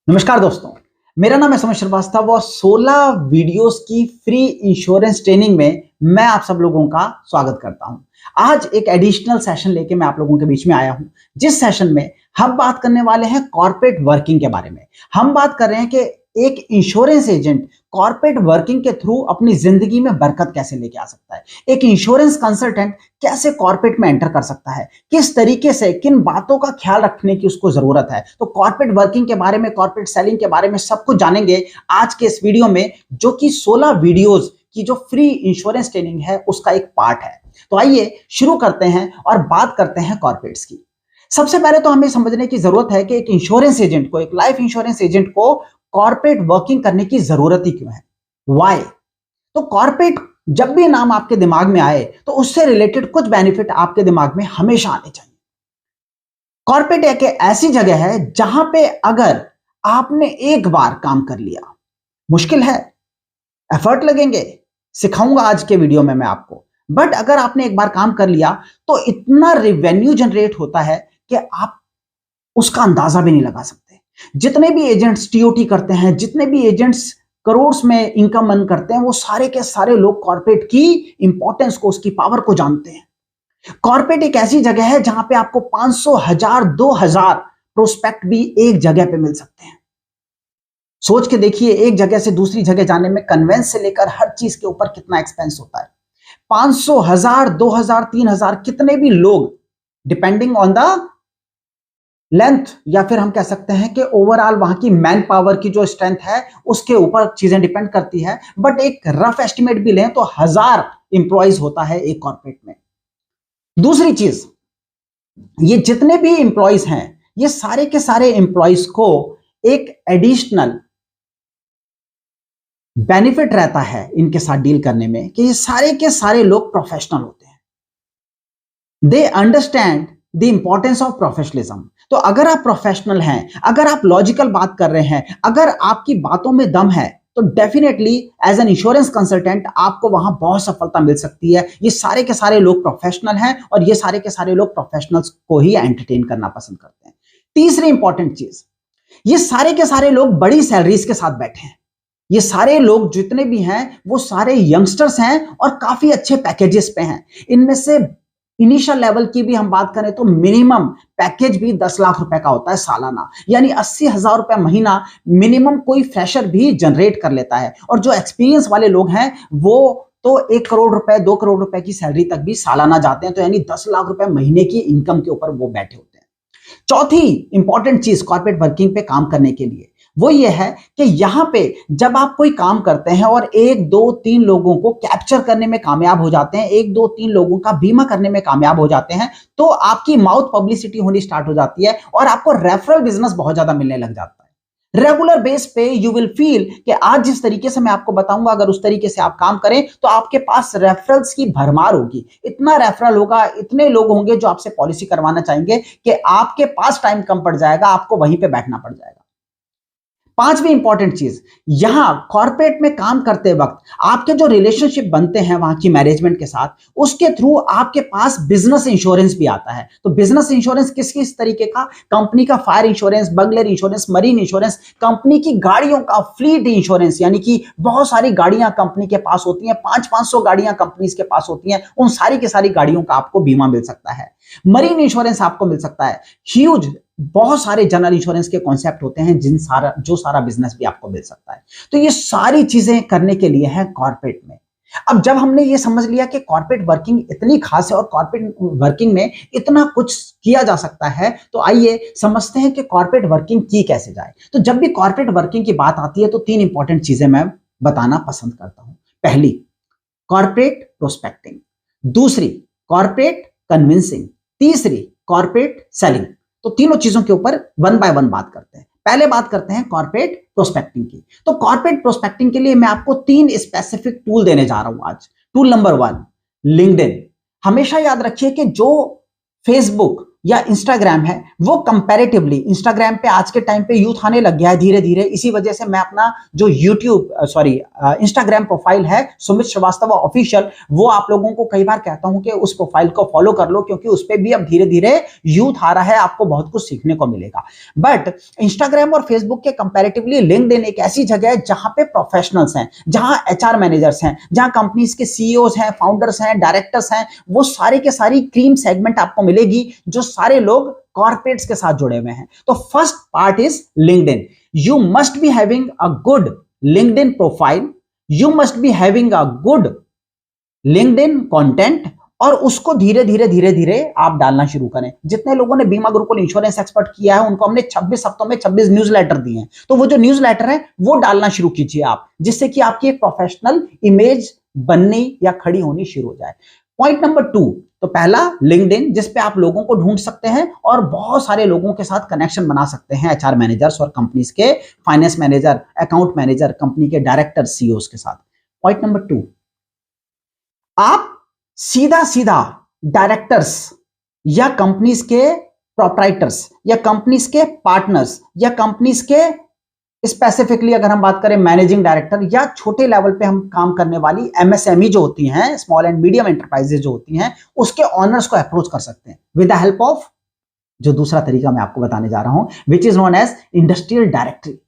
नमस्कार दोस्तों, मेरा नाम है समर श्रीवास्तव और 16 वीडियोस की फ्री इंश्योरेंस ट्रेनिंग में मैं आप सब लोगों का स्वागत करता हूं। आज एक एडिशनल सेशन लेके मैं आप लोगों के बीच में आया हूं, जिस सेशन में हम बात करने वाले हैं कॉर्पोरेट वर्किंग के बारे में। हम बात कर रहे हैं कि एक इंश्योरेंस एजेंट कॉर्पोरेट वर्किंग के थ्रू अपनी जिंदगी में बरकत कैसे लेके आ सकता है। एक इंश्योरेंस कंसल्टेंट कैसे कॉर्पोरेट में एंटर कर सकता है, किस तरीके से, किन बातों का ख्याल रखने की उसको जरूरत है। तो कॉर्पोरेट वर्किंग के बारे में, कॉर्पोरेट सेलिंग के बारे में सब कुछ जानेंगे आज के इस वीडियो में, जो कि 16 वीडियोस की जो फ्री इंश्योरेंस ट्रेनिंग है उसका एक पार्ट है। तो आइए शुरू करते हैं और बात करते हैं कॉर्पोरेट्स की। सबसे पहले तो हमें समझने की जरूरत है कि एक इंश्योरेंस एजेंट को, एक लाइफ इंश्योरेंस एजेंट को कॉर्पोरेट वर्किंग करने की जरूरत ही क्यों है, व्हाई। तो कॉर्पोरेट जब भी नाम आपके दिमाग में आए तो उससे रिलेटेड कुछ बेनिफिट आपके दिमाग में हमेशा आने चाहिए। कॉर्पोरेट एक ऐसी जगह है जहां पे अगर आपने एक बार काम कर लिया, मुश्किल है, एफर्ट लगेंगे, सिखाऊंगा आज के वीडियो में मैं आपको, बट अगर आपने एक बार काम कर लिया तो इतना रेवेन्यू जनरेट होता है कि आप उसका अंदाजा भी नहीं लगा सकते। जितने भी एजेंट्स टीओटी करते हैं, जितने भी एजेंट्स करोड़ में इनकम अर्न करते हैं, वो सारे के सारे लोग कॉर्पोरेट की इंपॉर्टेंस को, उसकी पावर को जानते हैं। कॉर्पोरेट एक ऐसी जगह है जहां पे आपको 500, 1000, 2000 प्रोस्पेक्ट भी एक जगह पे मिल सकते हैं। सोच के देखिए, एक जगह से दूसरी जगह जाने में कन्वेंस से लेकर हर चीज के ऊपर कितना एक्सपेंस होता है। 500, 1000, 2000, 3000 कितने भी लोग, डिपेंडिंग ऑन द लेंथ, या फिर हम कह सकते हैं कि ओवरऑल वहां की मैन पावर की जो स्ट्रेंथ है उसके ऊपर चीजें डिपेंड करती है, बट एक रफ एस्टिमेट भी लें तो 1000 इंप्लॉइज होता है एक कॉर्पोरेट में। दूसरी चीज, ये जितने भी इंप्लॉइज हैं, ये सारे के सारे इंप्लॉइज को एक एडिशनल बेनिफिट रहता है इनके साथ डील करने में कि ये सारे के सारे लोग प्रोफेशनल होते हैं। They understand the importance of professionalism. तो अगर आप प्रोफेशनल हैं, अगर आप लॉजिकल बात कर रहे हैं, अगर आपकी बातों में दम है, तो definitely as an insurance consultant आपको वहां बहुत सफलता मिल सकती है। ये सारे के सारे लोग प्रोफेशनल हैं और ये सारे के सारे लोग प्रोफेशनल्स को ही एंटरटेन करना पसंद करते हैं। तीसरी इंपॉर्टेंट चीज, ये सारे के सारे लोग बड़ी सैलरीज के साथ बैठे हैं। ये सारे लोग जितने भी हैं वो सारे यंगस्टर्स हैं और काफी अच्छे पैकेजेस पे हैं। इनमें से इनिशियल लेवल की भी हम बात करें तो मिनिमम पैकेज भी 10 लाख रुपए का होता है सालाना, यानी 80,000 रुपए महीना मिनिमम कोई फ्रेशर भी जनरेट कर लेता है। और जो एक्सपीरियंस वाले लोग हैं वो तो 1 करोड़ रुपए, 2 करोड़ रुपए की सैलरी तक भी सालाना जाते हैं, तो यानी 10 लाख रुपए महीने की इनकम के ऊपर वो बैठे होते हैं। चौथी इंपॉर्टेंट चीज कॉर्पोरेट वर्किंग पे काम करने के लिए वो ये है कि यहां पे जब आप कोई काम करते हैं और 1, 2, 3 लोगों को कैप्चर करने में कामयाब हो जाते हैं, 1, 2, 3 लोगों का बीमा करने में कामयाब हो जाते हैं, तो आपकी माउथ पब्लिसिटी होनी स्टार्ट हो जाती है और आपको रेफरल बिजनेस बहुत ज्यादा मिलने लग जाता है। रेगुलर बेस पे यू विल फील कि आज जिस तरीके से मैं आपको बताऊंगा, अगर उस तरीके से आप काम करें तो आपके पास रेफरल्स की भरमार होगी। इतना रेफरल होगा, इतने लोग होंगे जो आपसे पॉलिसी करवाना चाहेंगे कि आपके पास टाइम कम पड़ जाएगा, आपको वहीं पे बैठना पड़ जाएगा। पांचवी इंपॉर्टेंट चीज, यहां कॉर्पोरेट में काम करते वक्त आपके जो रिलेशनशिप बनते हैं वहां की मैनेजमेंट के साथ, उसके थ्रू आपके पास बिजनेस इंश्योरेंस भी आता है। तो बिजनेस इंश्योरेंस किस किस तरीके का? कंपनी का fire insurance, burglar insurance, marine insurance, company की गाड़ियों का फ्लीट इंश्योरेंस, यानी कि बहुत सारी गाड़ियां कंपनी के पास होती हैं, 500 गाड़ियां कंपनी के पास होती हैं, उन सारी की सारी गाड़ियों का आपको बीमा मिल सकता है। मरीन इंश्योरेंस आपको मिल सकता है। ह्यूज बहुत सारे जनरल इंश्योरेंस के कॉन्सेप्ट होते हैं जो सारा बिजनेस भी आपको मिल सकता है। तो ये सारी चीजें करने के लिए है कॉर्पोरेट में। अब जब हमने ये समझ लिया कि कॉर्पोरेट वर्किंग इतनी खास है और कॉर्पोरेट वर्किंग में इतना कुछ किया जा सकता है, तो आइए समझते हैं कि कॉर्पोरेट वर्किंग की कैसे जाए। तो जब भी कॉर्पोरेट वर्किंग की बात आती है तो 3 इंपॉर्टेंट चीजें मैं बताना पसंद करता हूं। पहली, कॉर्पोरेट प्रोस्पेक्टिंग। दूसरी, कॉर्पोरेट कन्विंसिंग। तीसरी, कॉर्पोरेट सेलिंग। तो तीनों चीजों के ऊपर वन बाय वन बात करते हैं। पहले बात करते हैं कॉर्पोरेट प्रोस्पेक्टिंग की। तो कॉर्पोरेट प्रोस्पेक्टिंग के लिए मैं आपको 3 स्पेसिफिक टूल देने जा रहा हूं आज। Tool number 1, LinkedIn. हमेशा याद रखिए कि जो फेसबुक या इंस्टाग्राम है, वो कंपैरेटिवली इंस्टाग्राम पे आज के टाइम पे यूथ आने लग गया है धीरे धीरे। इसी वजह से मैं अपना जो इंस्टाग्राम प्रोफाइल है सुमित श्रीवास्तव ऑफिशियल, वो आप लोगों को कई बार कहता हूं कि उस प्रोफाइल को फॉलो कर लो, क्योंकि उस पर भी अब धीरे धीरे यूथ आ रहा है, आपको बहुत कुछ सीखने को मिलेगा। बट इंस्टाग्राम और फेसबुक के कंपैरेटिवली लिंक्डइन एक ऐसी जगह है जहां पे प्रोफेशनल्स हैं, जहां एचआर मैनेजर्स हैं, जहां कंपनीज के सीईओज हैं, फाउंडर्स हैं, डायरेक्टर्स हैं, वो सारे के सारी क्रीम सेगमेंट आपको मिलेगी, जो सारे लोग कॉर्पोरेट्स के साथ जुड़े हुए हैं। तो first part is LinkedIn. You must be having a good LinkedIn profile, you must be having a good LinkedIn content, और उसको धीरे धीरे आप डालना शुरू करें। जितने लोगों ने बीमा गुरुकुल इंश्योरेंस एक्सपर्ट किया है, उनको हमने 26 हफ्तों में 26 न्यूज़लेटर दिए हैं, तो वो जो न्यूज़लेटर है वो डालना शुरू कीजिए आप, जिससे कि आपकी एक प्रोफेशनल इमेज बननी या खड़ी होनी शुरू हो जाए। पॉइंट नंबर 2, तो पहला लिंक्डइन, जिस पे आप लोगों को ढूंढ सकते हैं और बहुत सारे लोगों के साथ कनेक्शन बना सकते हैं, एचआर मैनेजर्स और कंपनीज के finance manager, account manager, company के डायरेक्टर, सीईओज के साथ। पॉइंट नंबर 2, आप सीधा डायरेक्टर्स या कंपनीज के प्रोप्राइटर्स या कंपनीज के पार्टनर्स या कंपनीज के स्पेसिफिकली अगर हम बात करें मैनेजिंग डायरेक्टर या छोटे लेवल पे हम काम करने वाली एमएसएमई जो होती हैं, स्मॉल एंड मीडियम एंटरप्राइजेज जो होती हैं, उसके ऑनर्स को अप्रोच कर सकते हैं विद द हेल्प ऑफ जो दूसरा तरीका मैं आपको बताने जा रहा हूं, which is known as industrial directory.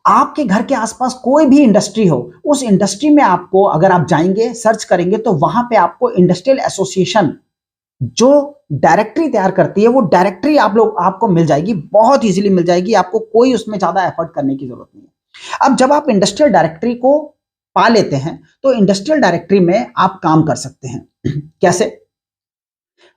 आपके घर के आसपास कोई भी इंडस्ट्री हो, उस इंडस्ट्री में आपको अगर आप जाएंगे, सर्च करेंगे, तो वहां पे आपको इंडस्ट्रियल एसोसिएशन जो डायरेक्टरी तैयार करती है, वो डायरेक्टरी आपको मिल जाएगी, बहुत इजीली मिल जाएगी, आपको कोई उसमें ज्यादा एफर्ट करने की जरूरत नहीं है। अब जब आप इंडस्ट्रियल डायरेक्टरी को पा लेते हैं, तो इंडस्ट्रियल डायरेक्टरी में आप काम कर सकते हैं। कैसे?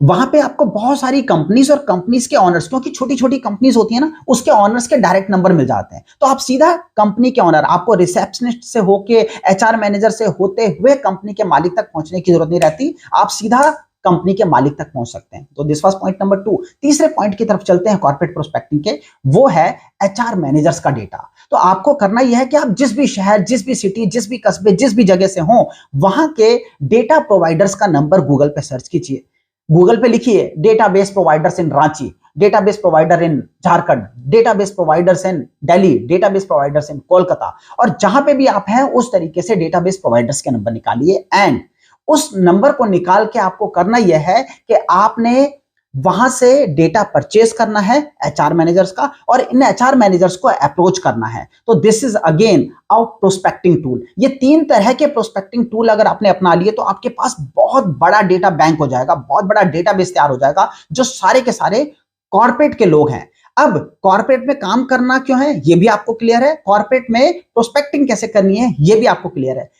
वहां पे आपको बहुत सारी कंपनीज और कंपनीज के ऑनर्स, क्योंकि छोटी छोटी कंपनीज होती है ना, उसके ऑनर्स के डायरेक्ट नंबर मिल जाते हैं, तो आप सीधा कंपनी के ऑनर, आपको रिसेप्शनिस्ट से होके, एचआर मैनेजर से होते हुए कंपनी के मालिक तक पहुंचने की जरूरत नहीं रहती, आप सीधा कंपनी के मालिक तक पहुंच सकते हैं। तो दिस वाज पॉइंट नंबर 2। तीसरे पॉइंट की तरफ चलते हैं कॉर्पोरेट प्रोस्पेक्टिंग के, वो है एचआर मैनेजर्स का डेटा। तो आपको करना यह है कि आप जिस भी शहर, जिस भी सिटी, जिस भी कस्बे, जिस भी जगह से हो, वहां के डेटा प्रोवाइडर्स का नंबर गूगल पे सर्च कीजिए। गूगल पे लिखिए database providers in Ranchi, database provider in Jharkhand, database providers in Delhi, database providers in Kolkata, और जहां पे भी आप हैं उस तरीके से डेटाबेस प्रोवाइडर्स के नंबर निकालिए। एंड उस नंबर को निकाल के आपको करना यह है कि आपने वहां से डेटा परचेज करना है एचआर मैनेजर्स का, और इन एचआर मैनेजर्स को अप्रोच करना है। तो this is again a prospecting tool. ये 3 तरह के प्रोस्पेक्टिंग टूल अगर आपने अपना लिए, तो आपके पास बहुत बड़ा डेटा बैंक हो जाएगा, बहुत बड़ा डेटाबेस तैयार हो जाएगा, जो सारे के सारे कॉर्पोरेट के लोग हैं। अब कॉर्पोरेट में काम करना क्यों है, ये भी आपको क्लियर है, कॉर्पोरेट में प्रोस्पेक्टिंग कैसे करनी है, ये भी आपको क्लियर है।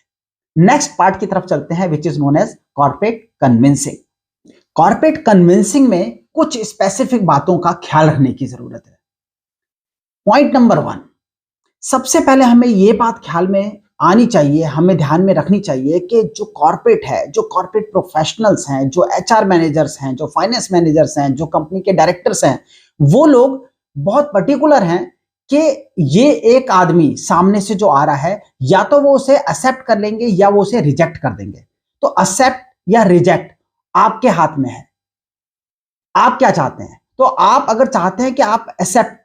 नेक्स्ट पार्ट की तरफ चलते हैं, which is known as corporate convincing. Corporate convincing में कुछ स्पेसिफिक बातों का ख्याल रखने की जरूरत है। पॉइंट नंबर 1, सबसे पहले हमें यह बात ख्याल में आनी चाहिए, हमें ध्यान में रखनी चाहिए कि जो कॉर्पोरेट है, जो कॉर्पोरेट प्रोफेशनल्स हैं, जो एचआर मैनेजर्स हैं, जो फाइनेंस मैनेजर्स हैं, जो कंपनी के डायरेक्टर्स हैं, वो लोग बहुत पर्टिकुलर हैं कि ये एक आदमी सामने से जो आ रहा है, या तो वो उसे एक्सेप्ट कर लेंगे या वो उसे रिजेक्ट कर देंगे। तो एक्सेप्ट या रिजेक्ट आपके हाथ में है, आप क्या चाहते हैं। तो आप अगर चाहते हैं कि आप एक्सेप्ट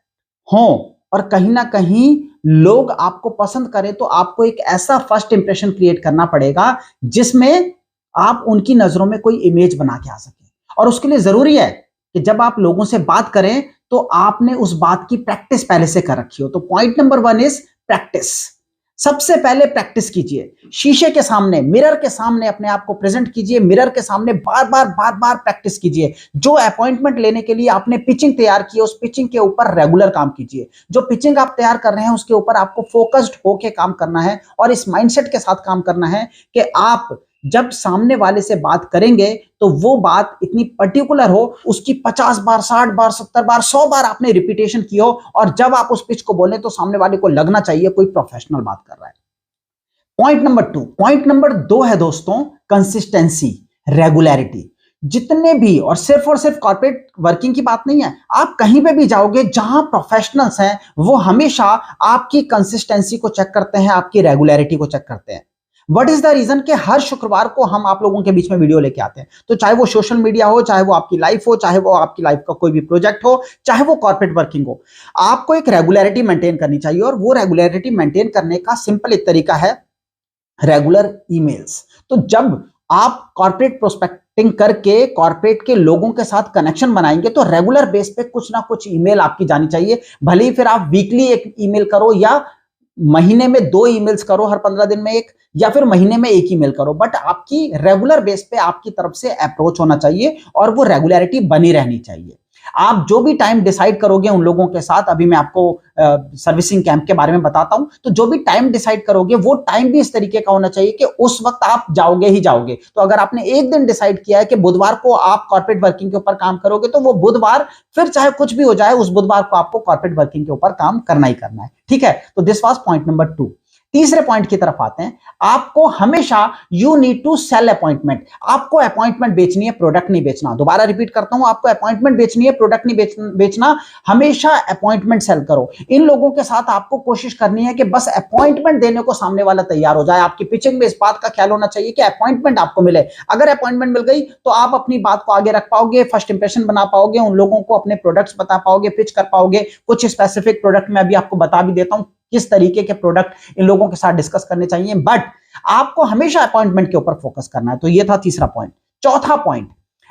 हो और कहीं ना कहीं लोग आपको पसंद करें, तो आपको एक ऐसा फर्स्ट इंप्रेशन क्रिएट करना पड़ेगा जिसमें आप उनकी नजरों में कोई इमेज बना के आ सके। और उसके लिए जरूरी है कि जब आप लोगों से बात करें, तो आपने उस बात की प्रैक्टिस पहले से कर रखी हो। तो पॉइंट नंबर 1 इज प्रैक्टिस। सबसे पहले प्रैक्टिस कीजिए, शीशे के सामने, मिरर के सामने अपने आप को प्रेजेंट कीजिए, मिरर के सामने बार बार प्रैक्टिस कीजिए। जो अपॉइंटमेंट लेने के लिए आपने पिचिंग तैयार की है, उस पिचिंग के ऊपर रेगुलर काम कीजिए। जो पिचिंग आप तैयार कर रहे हैं, उसके ऊपर आपको फोकस्ड होकर काम करना है और इस माइंडसेट के साथ काम करना है कि आप जब सामने वाले से बात करेंगे, तो वो बात इतनी पर्टिकुलर हो, उसकी 50 बार, 60 बार, 70 बार, 100 बार आपने रिपीटेशन की हो, और जब आप उस पिच को बोलें, तो सामने वाले को लगना चाहिए कोई प्रोफेशनल बात कर रहा है। पॉइंट नंबर 2 है दोस्तों, कंसिस्टेंसी, रेगुलरिटी। जितने भी, और सिर्फ कॉर्पोरेट वर्किंग की बात नहीं है, आप कहीं पे भी जाओगे जहां प्रोफेशनल्स हैं, वो हमेशा आपकी कंसिस्टेंसी को चेक करते हैं, आपकी रेगुलरिटी को चेक करते हैं। व्हाट इज द रीजन कि हर शुक्रवार को हम आप लोगों के बीच में वीडियो लेके आते हैं, तो चाहे वो सोशल मीडिया हो, चाहे वो आपकी लाइफ हो, चाहे वो आपकी लाइफ का कोई भी प्रोजेक्ट हो, चाहे वो कॉर्पोरेट वर्किंग हो, आपको एक रेगुलरिटी मेंटेन करनी चाहिए। और वो रेगुलरिटी मेंटेन करने का सिंपल एक तरीका है रेगुलर ईमेल्स। तो जब आप कॉर्पोरेट प्रोस्पेक्टिंग करके कॉर्पोरेट के लोगों के साथ कनेक्शन बनाएंगे तो रेगुलर बेस पे कुछ ना कुछ ईमेल आपकी जानी चाहिए। भले ही फिर आप वीकली एक ईमेल करो या महीने में 2 ईमेल्स करो, हर 15 दिन में एक, या फिर महीने में 1 ईमेल करो, बट आपकी रेगुलर बेस पे आपकी तरफ से अप्रोच होना चाहिए और वो रेगुलरिटी बनी रहनी चाहिए। आप जो भी टाइम डिसाइड करोगे उन लोगों के साथ, अभी मैं आपको सर्विसिंग कैंप के बारे में बताता हूं, तो जो भी टाइम डिसाइड करोगे वो टाइम भी इस तरीके का होना चाहिए कि उस वक्त आप जाओगे ही जाओगे। तो अगर आपने एक दिन डिसाइड किया है कि बुधवार को आप कॉर्पोरेट वर्किंग के ऊपर काम करोगे, तो वो बुधवार फिर चाहे कुछ भी हो जाए, उस बुधवार को आपको कॉर्पोरेट वर्किंग के ऊपर काम करना ही करना है। ठीक है, तो दिस वाज पॉइंट नंबर 2। तीसरे पॉइंट की तरफ आते हैं। आपको हमेशा you need to sell appointment. आपको अपॉइंटमेंट बेचनी है, प्रोडक्ट नहीं बेचना। दोबारा रिपीट करता हूं, आपको अपॉइंटमेंट बेचनी है, प्रोडक्ट नहीं बेचना। हमेशा अपॉइंटमेंट सेल करो। इन लोगों के साथ आपको कोशिश करनी है कि बस अपॉइंटमेंट देने को सामने वाला तैयार हो जाए। आपकी पिचिंग में इस बात का ख्याल होना चाहिए कि अपॉइंटमेंट आपको मिले। अगर अपॉइंटमेंट मिल गई तो आप अपनी बात को आगे रख पाओगे, फर्स्ट इंप्रेशन बना पाओगे, उन लोगों को अपने प्रोडक्ट्स बता पाओगे, पिच कर पाओगे। कुछ स्पेसिफिक प्रोडक्ट मैं अभी आपको बता भी देता हूं, किस तरीके के प्रोडक्ट इन लोगों के साथ डिस्कस करने चाहिए, बट आपको हमेशा अपॉइंटमेंट के ऊपर फोकस करना है। तो ये था तीसरा पॉइंट। चौथा पॉइंट,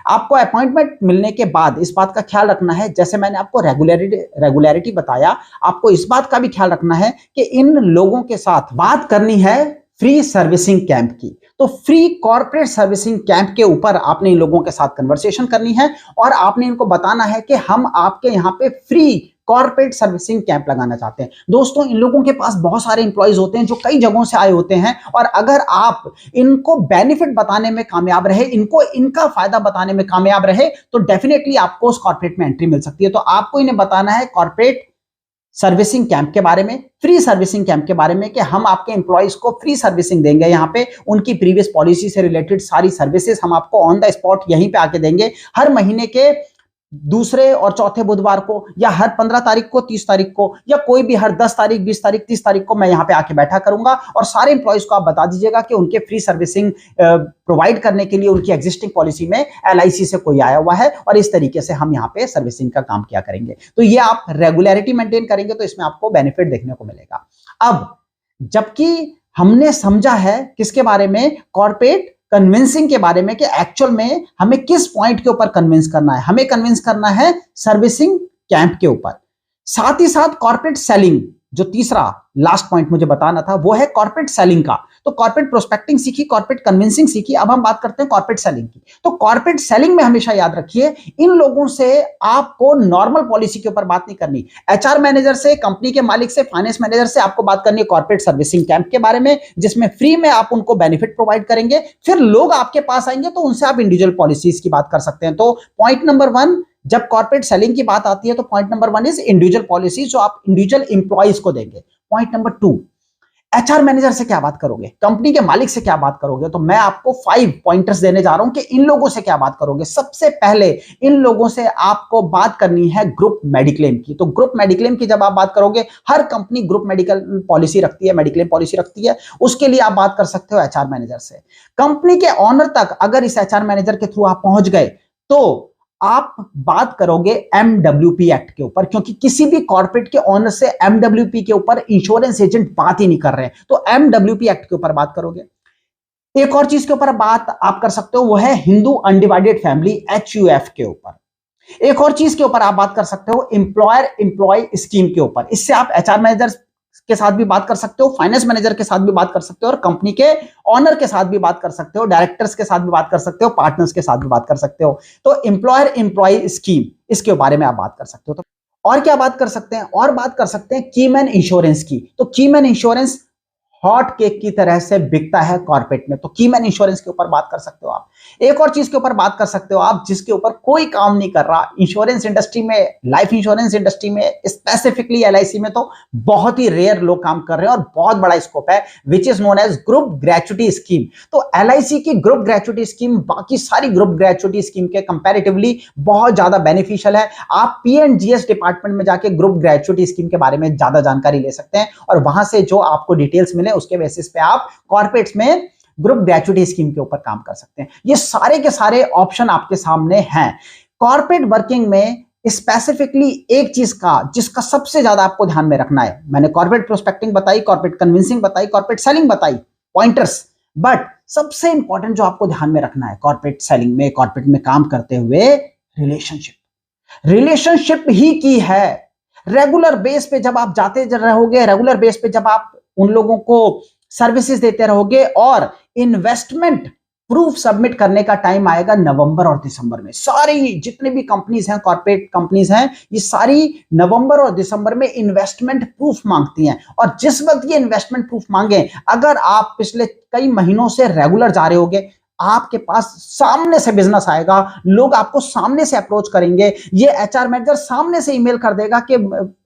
आपको अपॉइंटमेंट मिलने के बाद इस बात का ख्याल रखना है, जैसे मैंने आपको रेगुलरिटी बताया, आपको इस बात का भी ख्याल रखना है कि इन लोगों के साथ बात करनी है फ्री सर्विसिंग कैंप की। तो फ्री कॉर्पोरेट सर्विसिंग कैंप के ऊपर आपने इन लोगों के साथ कन्वर्सेशन करनी है और आपने इनको बताना है कि हम आपके यहां पे फ्री कॉर्पोरेट सर्विसिंग कैंप लगाना चाहते हैं। दोस्तों, इन लोगों के पास बहुत सारे इंप्लॉइज होते हैं जो कई जगहों से आए होते हैं, और अगर आप इनको बेनिफिट बताने में कामयाब रहे, इनको इनका फायदा बताने में कामयाब रहे, तो डेफिनेटली आपको उस कॉर्पोरेट में एंट्री मिल सकती है। तो आपको इन्हें बताना है कॉर्पोरेट सर्विसिंग कैंप के बारे में, फ्री सर्विसिंग कैंप के बारे में, कि हम आपके एम्प्लॉइज को फ्री सर्विसिंग देंगे। यहाँ पे उनकी प्रीवियस पॉलिसी से रिलेटेड सारी सर्विसेज हम आपको ऑन द स्पॉट यहीं पे आके देंगे। हर महीने के दूसरे और चौथे बुधवार को, या हर 15 तारीख को, 30 तारीख को, या कोई भी हर 10 तारीख, 20 तारीख, 30 तारीख को मैं यहाँ पे आके बैठा करूंगा और सारे एम्प्लॉइज को आप बता दीजिएगा कि उनके फ्री सर्विसिंग प्रोवाइड करने के लिए उनकी एग्जिस्टिंग पॉलिसी में LIC से कोई आया हुआ है, और इस तरीके से हम यहाँ पे सर्विसिंग का काम किया करेंगे। तो ये आप रेगुलरिटी मेंटेन करेंगे तो इसमें आपको बेनिफिट देखने को मिलेगा। अब जबकि हमने समझा है किसके बारे में, कॉर्पोरेट कन्विंसिंग के बारे में, कि एक्चुअल में हमें किस पॉइंट के ऊपर कन्विंस करना है। हमें कन्विंस करना है सर्विसिंग कैंप के ऊपर। साथ ही साथ कॉर्पोरेट सेलिंग, जो तीसरा लास्ट पॉइंट मुझे बताना था, वो है कॉर्पोरेट सेलिंग का। तो कॉर्पोरेट प्रोस्पेक्टिंग सीखी, कॉर्पोरेट कन्विंसिंग सीखी, अब हम बात करते हैं कॉर्पोरेट सेलिंग की। तो कॉर्पोरेट सेलिंग में हमेशा याद रखिए, इन लोगों से आपको नॉर्मल पॉलिसी के ऊपर बात नहीं करनी। HR मैनेजर से, कंपनी के मालिक से, फाइनेंस मैनेजर से आपको बात करनी है कॉर्पोरेट सर्विसिंग कैंप के बारे में, जिसमें फ्री में आप उनको बेनिफिट प्रोवाइड करेंगे। फिर लोग आपके पास आएंगे तो उनसे आप इंडिविजुअल पॉलिसीज की बात कर सकते हैं। तो पॉइंट नंबर 1, जब कॉर्पोरेट सेलिंग की बात आती है तो point number 1 is individual policy, जो आप इंडिविजुअल एम्प्लॉइज को देंगे। पॉइंट नंबर 2, HR मैनेजर से क्या बात करोगे, कंपनी के मालिक से क्या बात करोगे। तो मैं आपको 5 पॉइंटर्स देने जा रहा हूं कि इन लोगों से क्या बात करोगे। सबसे पहले इन लोगों से आपको बात करनी है ग्रुप मेडिक्लेम की। तो ग्रुप मेडिक्लेम की जब आप बात करोगे, हर कंपनी ग्रुप मेडिकल पॉलिसी रखती है, मेडिक्लेम पॉलिसी रखती है, उसके लिए आप बात कर सकते हो HR मैनेजर से। कंपनी के ऑनर तक अगर इस HR मैनेजर के थ्रू आप पहुंच गए तो आप बात करोगे MWP एक्ट के ऊपर, क्योंकि किसी भी कॉर्पोरेट के ऑनर से MWP के ऊपर इंश्योरेंस एजेंट बात ही नहीं कर रहे हैं, तो MWP एक्ट के ऊपर बात करोगे। एक और चीज के ऊपर बात आप कर सकते हो, वो है हिंदू अनडिवाइडेड फैमिली HUF के ऊपर। एक और चीज के ऊपर आप बात कर सकते हो एम्प्लॉयर एम्प्लॉय स्कीम के ऊपर। इससे आप HR मैनेजर के साथ भी बात कर सकते हो, फाइनेंस मैनेजर के साथ भी बात कर सकते हो, और कंपनी के ऑनर के साथ भी बात कर सकते हो, डायरेक्टर्स के साथ भी बात कर सकते हो, पार्टनर्स के साथ भी बात कर सकते हो। तो एम्प्लॉयर एम्प्लॉय स्कीम, इसके बारे में आप बात कर सकते हो। तो और क्या बात कर सकते हैं, और बात कर सकते हैं कीमैन इंश्योरेंस की। तो कीमैन इंश्योरेंस हॉट केक की तरह से बिकता है कॉर्पोरेट में, तो कीमैन इंश्योरेंस के ऊपर बात कर सकते हो आप। एक और चीज के ऊपर बात कर सकते हो आप, जिसके ऊपर कोई काम नहीं कर रहा इंश्योरेंस इंडस्ट्री में, लाइफ इंश्योरेंस इंडस्ट्री में, स्पेसिफिकली LIC में तो बहुत ही रेयर लोग काम कर रहे हैं और बहुत बड़ा स्कोप है, विच is known age group gratuity scheme. तो LIC की ग्रुप ग्रेचुटी स्कीम बाकी सारी ग्रुप ग्रेचुटी स्कीम के कंपैरेटिवली बहुत ज्यादा बेनिफिशियल है। आप P&GS डिपार्टमेंट में जाके ग्रुप ग्रेचुटी स्कीम के बारे में ज्यादा जानकारी ले सकते हैं, और वहां से जो आपको डिटेल्स मिले है, उसके बेसिस पे आप कॉर्पोरेट्स में ग्रुप ग्रेचुइटी स्कीम के ऊपर काम कर सकते हैं। ये सारे के सारे ऑप्शन आपके सामने हैं। कॉर्पोरेट वर्किंग में स्पेसिफिकली एक चीज का जिसका सबसे ज्यादा आपको ध्यान में रखना है, मैंने कॉर्पोरेट प्रोस्पेक्टिंग बताई, कॉर्पोरेट कन्विंसिंग बताई, कॉर्पोरेट सेलिंग बताई, पॉइंटर्स, बट सबसे इंपॉर्टेंट जो आपको ध्यान में रखना है कॉर्पोरेट सेलिंग में, कॉर्पोरेट में काम करते हुए, रिलेशनशिप ही की है। रेगुलर बेस पे जब आप जाते रहोगे, रेगुलर बेस पे जब आप उन लोगों को सर्विसेज देते रहोगे, और इन्वेस्टमेंट प्रूफ सबमिट करने का टाइम आएगा नवंबर और दिसंबर में। सारी जितने भी कंपनीज हैं, कॉर्पोरेट कंपनीज हैं, ये सारी नवंबर और दिसंबर में इन्वेस्टमेंट प्रूफ मांगती हैं। और जिस वक्त ये इन्वेस्टमेंट प्रूफ मांगे, अगर आप पिछले कई महीनों से रेगुलर जा रहे होगे, आपके पास सामने से बिजनेस आएगा, लोग आपको सामने से अप्रोच करेंगे, ये एचआर मैनेजर सामने से ईमेल कर देगा कि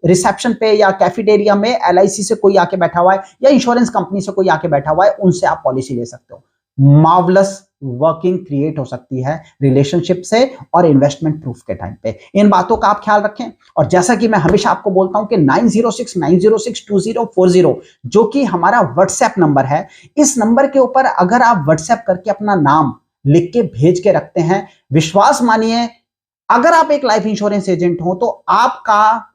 रिसेप्शन पे या कैफेटेरिया में एलआईसी से कोई आके बैठा हुआ है या इंश्योरेंस कंपनी से कोई आके बैठा हुआ है, उनसे आप पॉलिसी ले सकते हो। मार्वलस वर्किंग क्रिएट हो सकती है रिलेशनशिप से और इन्वेस्टमेंट प्रूफ के टाइम पे। इन बातों का आप ख्याल रखें। और जैसा कि मैं हमेशा आपको बोलता हूं कि 9069062040 जो कि हमारा व्हाट्सएप नंबर है, इस नंबर के ऊपर अगर आप व्हाट्सएप करके अपना नाम लिख के भेज के रखते हैं, विश्वास मानिए, अगर आप एक लाइफ इंश्योरेंस एजेंट हो तो आपका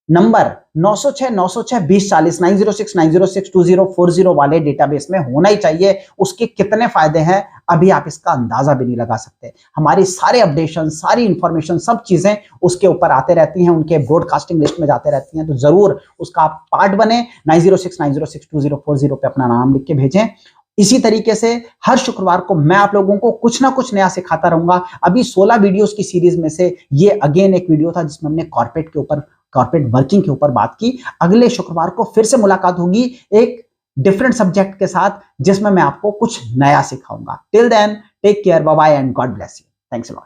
नंबर 906-906-2040 9069062040 वाले डेटाबेस में होना ही चाहिए। उसके कितने फायदे हैं अभी आप इसका अंदाजा भी नहीं लगा सकते। हमारी सारे अपडेशन, सारी इंफॉर्मेशन, सब चीजें उसके ऊपर आते रहती हैं, उनके ब्रॉडकास्टिंग लिस्ट में जाते रहती हैं, तो जरूर उसका आप पार्ट बने। 9069062040 पे अपना नाम लिख के भेजें। इसी तरीके से हर शुक्रवार को मैं आप लोगों को कुछ ना कुछ नया सिखाता रहूंगा। अभी 16 वीडियोस की सीरीज में से ये अगेन एक वीडियो था जिसमें हमने कॉर्पोरेट के ऊपर, कॉर्पोरेट वर्किंग के ऊपर बात की। अगले शुक्रवार को फिर से मुलाकात होगी एक डिफरेंट सब्जेक्ट के साथ, जिसमें मैं आपको कुछ नया सिखाऊंगा। Till then take care, bye bye and God bless you. Thanks a lot.